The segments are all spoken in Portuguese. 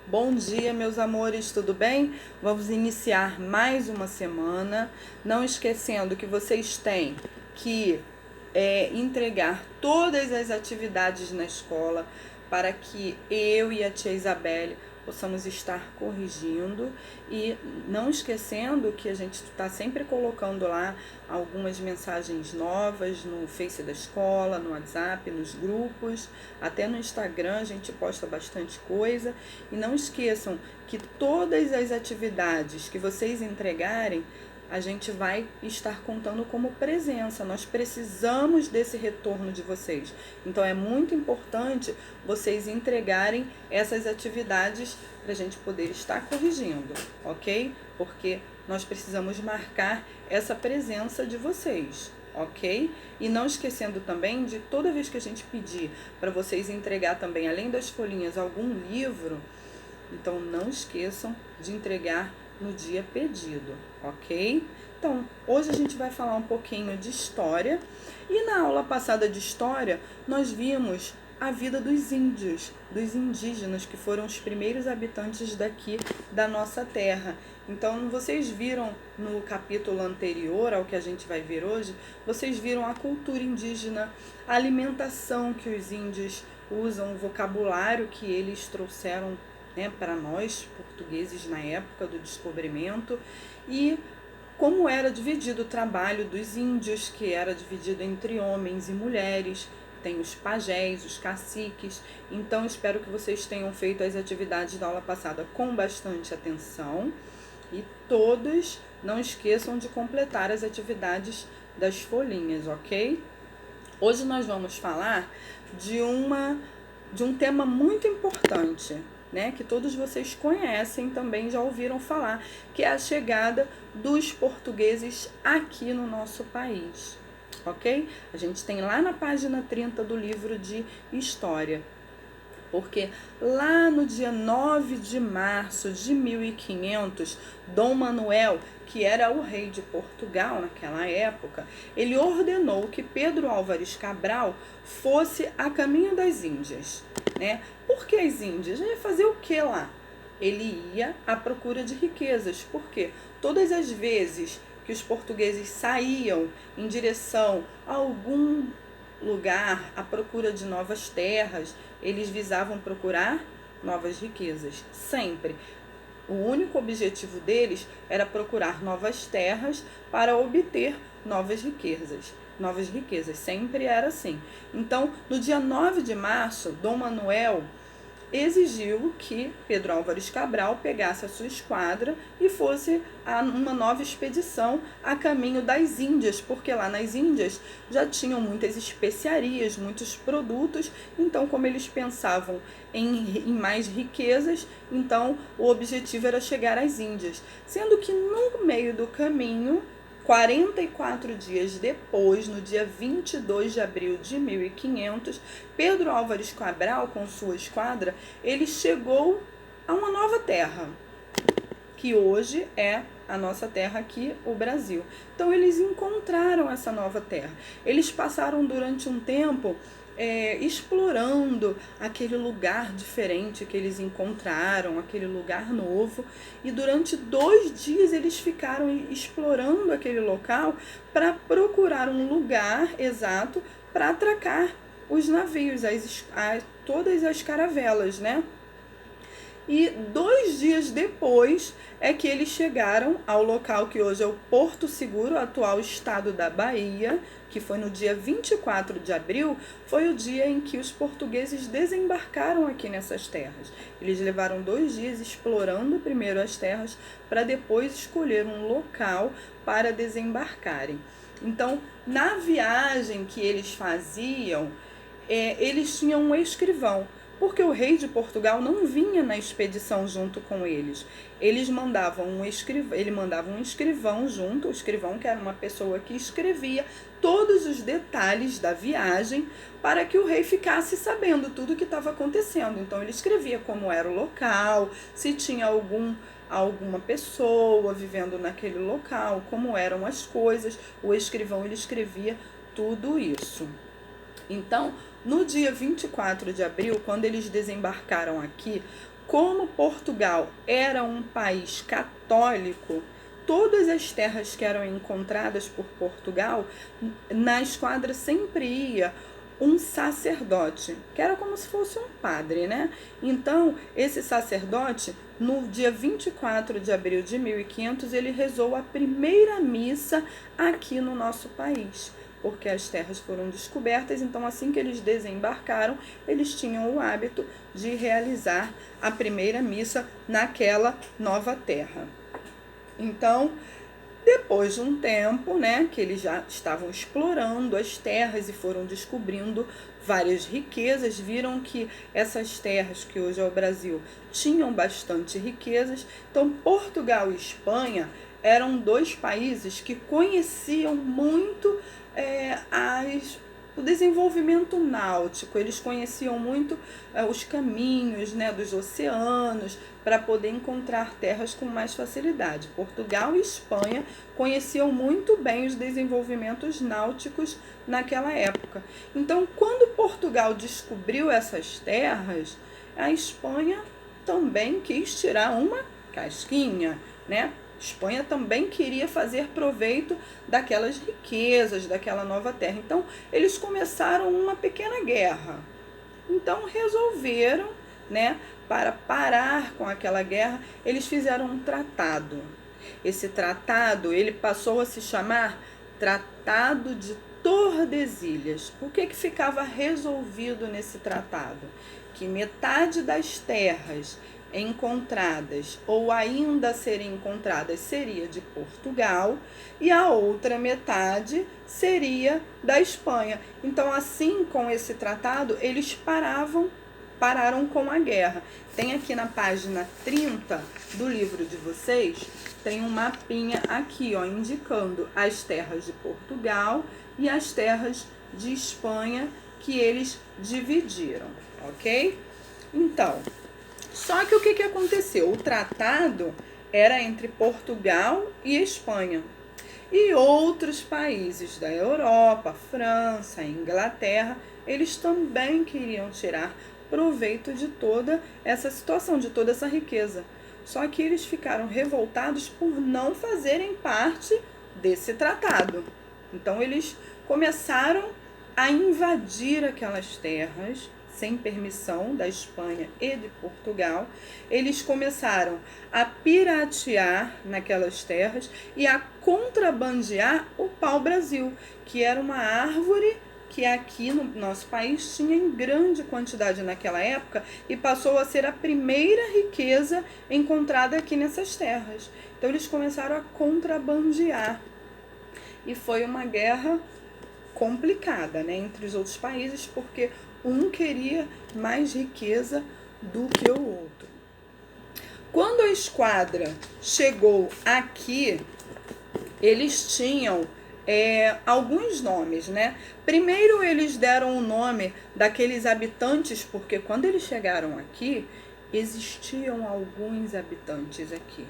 Bom dia, meus amores, tudo bem? Vamos iniciar mais uma semana. Não esquecendo que vocês têm que entregar todas as atividades na escola para que eu e a tia Isabelle possamos estar corrigindo e não esquecendo que a gente está sempre colocando lá algumas mensagens novas no Face da escola, no WhatsApp, nos grupos, até no Instagram a gente posta bastante coisa. E não esqueçam que todas as atividades que vocês entregarem, a gente vai estar contando como presença. Nós precisamos desse retorno de vocês. Então é muito importante vocês entregarem essas atividades para a gente poder estar corrigindo, ok? Porque nós precisamos marcar essa presença de vocês, ok? E não esquecendo também de toda vez que a gente pedir para vocês entregar também, além das folhinhas, algum livro, então não esqueçam de entregar no dia pedido, ok? Então, hoje a gente vai falar um pouquinho de história. E na aula passada de história, nós vimos a vida dos índios, dos indígenas, que foram os primeiros habitantes daqui da nossa terra. Então, vocês viram no capítulo anterior ao que a gente vai ver hoje, vocês viram a cultura indígena, a alimentação que os índios usam, o vocabulário que eles trouxeram, né, para nós, portugueses, na época do descobrimento, e como era dividido o trabalho dos índios, que era dividido entre homens e mulheres. Tem os pajés, os caciques. Então, espero que vocês tenham feito as atividades da aula passada com bastante atenção. E todos não esqueçam de completar as atividades das folhinhas, ok? Hoje nós vamos falar de um tema muito importante, né, que todos vocês conhecem, também já ouviram falar, que é a chegada dos portugueses aqui no nosso país, ok? A gente tem lá na página 30 do livro de História, porque lá no dia 9 de março de 1500, Dom Manuel, que era o rei de Portugal naquela época, ele ordenou que Pedro Álvares Cabral fosse a caminho das Índias, né? Por que as Índias? Ele ia fazer o que lá? Ele ia à procura de riquezas. Por quê? Todas as vezes que os portugueses saíam em direção a algum lugar à procura de novas terras, eles visavam procurar novas riquezas, sempre. O único objetivo deles era procurar novas terras para obter novas riquezas. Novas riquezas, sempre era assim. Então, no dia 9 de março, Dom Manuel exigiu que Pedro Álvares Cabral pegasse a sua esquadra e fosse a uma nova expedição a caminho das Índias, porque lá nas Índias já tinham muitas especiarias, muitos produtos. Então, como eles pensavam em mais riquezas, então o objetivo era chegar às Índias, sendo que no meio do caminho, 44 dias depois, no dia 22 de abril de 1500, Pedro Álvares Cabral, com sua esquadra, ele chegou a uma nova terra, que hoje é a nossa terra aqui, o Brasil. Então, eles encontraram essa nova terra. Eles passaram durante um tempo explorando aquele lugar diferente que eles encontraram, aquele lugar novo, e durante 2 dias eles ficaram explorando aquele local para procurar um lugar exato para atracar os navios, todas as caravelas, né? E 2 dias depois é que eles chegaram ao local que hoje é o Porto Seguro, atual estado da Bahia, que foi no dia 24 de abril, foi o dia em que os portugueses desembarcaram aqui nessas terras. Eles levaram 2 dias explorando primeiro as terras para depois escolher um local para desembarcarem. Então, na viagem que eles faziam, eles tinham um escrivão, porque o rei de Portugal não vinha na expedição junto com eles. Ele mandava um escrivão junto, o escrivão, que era uma pessoa que escrevia todos os detalhes da viagem para que o rei ficasse sabendo tudo o que estava acontecendo. Então ele escrevia como era o local, se tinha alguma pessoa vivendo naquele local, como eram as coisas. O escrivão, ele escrevia tudo isso. Então, no dia 24 de abril, quando eles desembarcaram aqui, como Portugal era um país católico, todas as terras que eram encontradas por Portugal, na esquadra sempre ia um sacerdote, que era como se fosse um padre, né? Então, esse sacerdote, no dia 24 de abril de 1500, ele rezou a primeira missa aqui no nosso país, porque as terras foram descobertas, então assim que eles desembarcaram, eles tinham o hábito de realizar a primeira missa naquela nova terra. Então, depois de um tempo, né, que eles já estavam explorando as terras e foram descobrindo várias riquezas, viram que essas terras, que hoje é o Brasil, tinham bastante riquezas. Então, Portugal e Espanha eram dois países que conheciam muito o desenvolvimento náutico, eles conheciam muito os caminhos, né, dos oceanos, para poder encontrar terras com mais facilidade. Portugal e Espanha conheciam muito bem os desenvolvimentos náuticos naquela época. Então, quando Portugal descobriu essas terras, a Espanha também quis tirar uma casquinha, né? Espanha também queria fazer proveito daquelas riquezas, daquela nova terra. Então, eles começaram uma pequena guerra. Então, resolveram, né, para parar com aquela guerra, eles fizeram um tratado. Esse tratado, ele passou a se chamar Tratado de Tordesilhas. O que ficava resolvido nesse tratado? Que metade das terras encontradas ou ainda a serem encontradas seria de Portugal e a outra metade seria da Espanha. Então, assim, com esse tratado, eles pararam com a guerra. Tem aqui na página 30 do livro de vocês, tem um mapinha aqui, ó, indicando as terras de Portugal e as terras de Espanha que eles dividiram, ok? Então, só que o que aconteceu? O tratado era entre Portugal e Espanha. E outros países da Europa, França, Inglaterra, eles também queriam tirar proveito de toda essa situação, de toda essa riqueza. Só que eles ficaram revoltados por não fazerem parte desse tratado. Então, eles começaram a invadir aquelas terras sem permissão da Espanha e de Portugal. Eles começaram a piratear naquelas terras e a contrabandear o pau-brasil, que era uma árvore que aqui no nosso país tinha em grande quantidade naquela época e passou a ser a primeira riqueza encontrada aqui nessas terras. Então eles começaram a contrabandear e foi uma guerra complicada, né, entre os outros países, porque um queria mais riqueza do que o outro. Quando a esquadra chegou aqui, eles tinham alguns nomes, né? Primeiro eles deram o nome daqueles habitantes, porque quando eles chegaram aqui, existiam alguns habitantes aqui.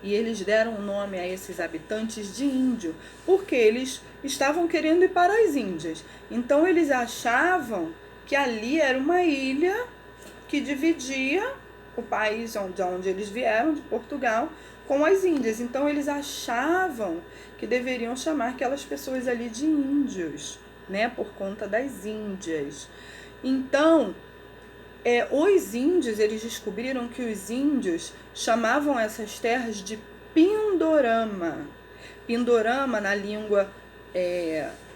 E eles deram o nome a esses habitantes de índio, porque eles estavam querendo ir para as Índias. Então eles achavam que ali era uma ilha que dividia o país de onde eles vieram, de Portugal, com as Índias. Então eles achavam que deveriam chamar aquelas pessoas ali de índios, né, por conta das Índias. Então, os índios, eles descobriram que os índios chamavam essas terras de Pindorama. Pindorama na língua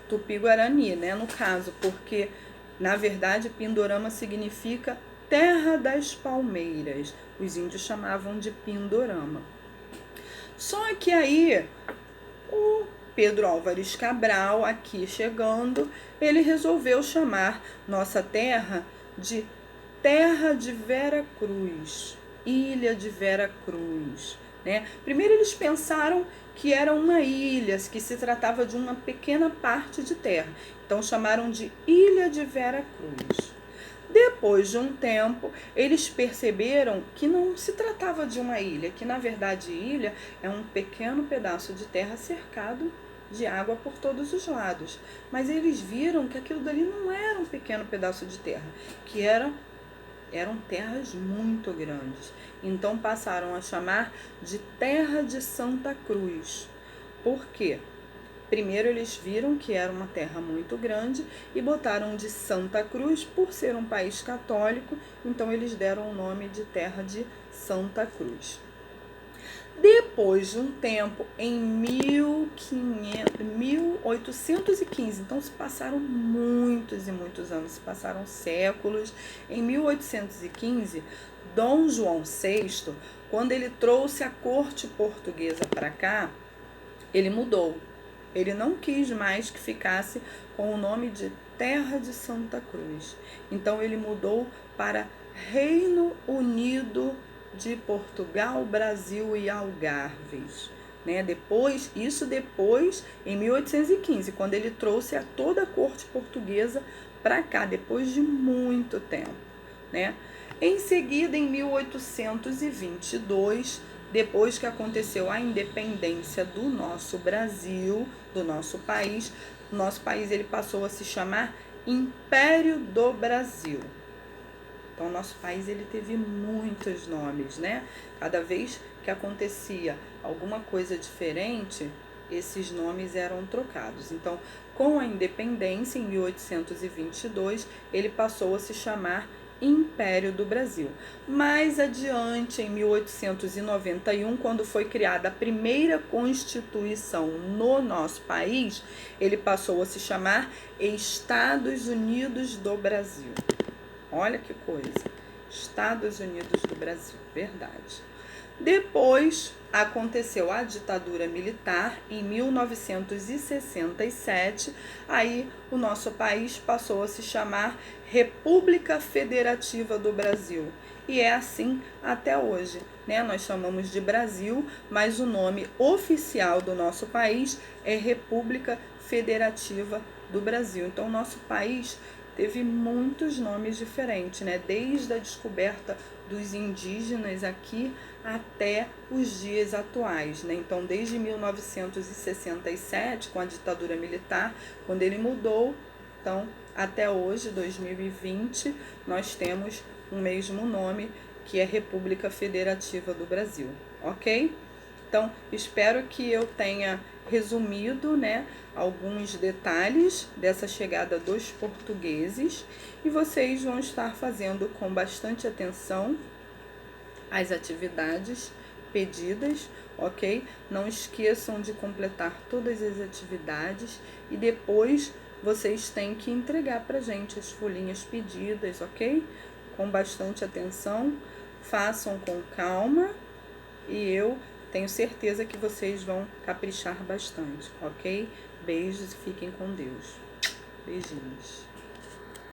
tupi-guarani, né, no caso, porque na verdade Pindorama significa terra das palmeiras. Os índios chamavam de Pindorama. Só que aí o Pedro Álvares Cabral, aqui chegando, ele resolveu chamar nossa terra de Terra de Vera Cruz, Ilha de Vera Cruz, né? Primeiro eles pensaram que era uma ilha, que se tratava de uma pequena parte de terra. Então chamaram de Ilha de Vera Cruz. Depois de um tempo, eles perceberam que não se tratava de uma ilha, que na verdade ilha é um pequeno pedaço de terra cercado de água por todos os lados. Mas eles viram que aquilo dali não era um pequeno pedaço de terra, que era eram terras muito grandes. Então passaram a chamar de Terra de Santa Cruz. Por quê? Primeiro eles viram que era uma terra muito grande e botaram de Santa Cruz por ser um país católico, então eles deram o nome de Terra de Santa Cruz. Depois de um tempo, em 1815, então se passaram muitos e muitos anos, se passaram séculos. Em 1815, Dom João VI, quando ele trouxe a corte portuguesa para cá, ele mudou. Ele não quis mais que ficasse com o nome de Terra de Santa Cruz. Então ele mudou para Reino Unido de Portugal, Brasil e Algarves. Né? Depois, em 1815, quando ele trouxe a toda a corte portuguesa para cá, depois de muito tempo. Né? Em seguida, em 1822, depois que aconteceu a independência do nosso Brasil, do nosso país, o nosso país ele passou a se chamar Império do Brasil. Então, o nosso país ele teve muitos nomes, né? Cada vez que acontecia alguma coisa diferente, esses nomes eram trocados. Então, com a independência, em 1822, ele passou a se chamar Império do Brasil. Mais adiante, em 1891, quando foi criada a primeira Constituição no nosso país, ele passou a se chamar Estados Unidos do Brasil. Olha que coisa, Estados Unidos do Brasil, verdade. Depois aconteceu a ditadura militar em 1967, aí o nosso país passou a se chamar República Federativa do Brasil. E é assim até hoje, né? Nós chamamos de Brasil, mas o nome oficial do nosso país é República Federativa do Brasil. Então, o nosso país teve muitos nomes diferentes, né? Desde a descoberta dos indígenas aqui até os dias atuais, né? Então, desde 1967, com a ditadura militar, quando ele mudou, então, até hoje, 2020, nós temos o mesmo nome, que é República Federativa do Brasil, ok? Então, espero que eu tenha resumido, né, alguns detalhes dessa chegada dos portugueses e vocês vão estar fazendo com bastante atenção as atividades pedidas, ok? Não esqueçam de completar todas as atividades e depois vocês têm que entregar pra gente as folhinhas pedidas, ok? Com bastante atenção, façam com calma e eu tenho certeza que vocês vão caprichar bastante, ok? Beijos e fiquem com Deus. Beijinhos.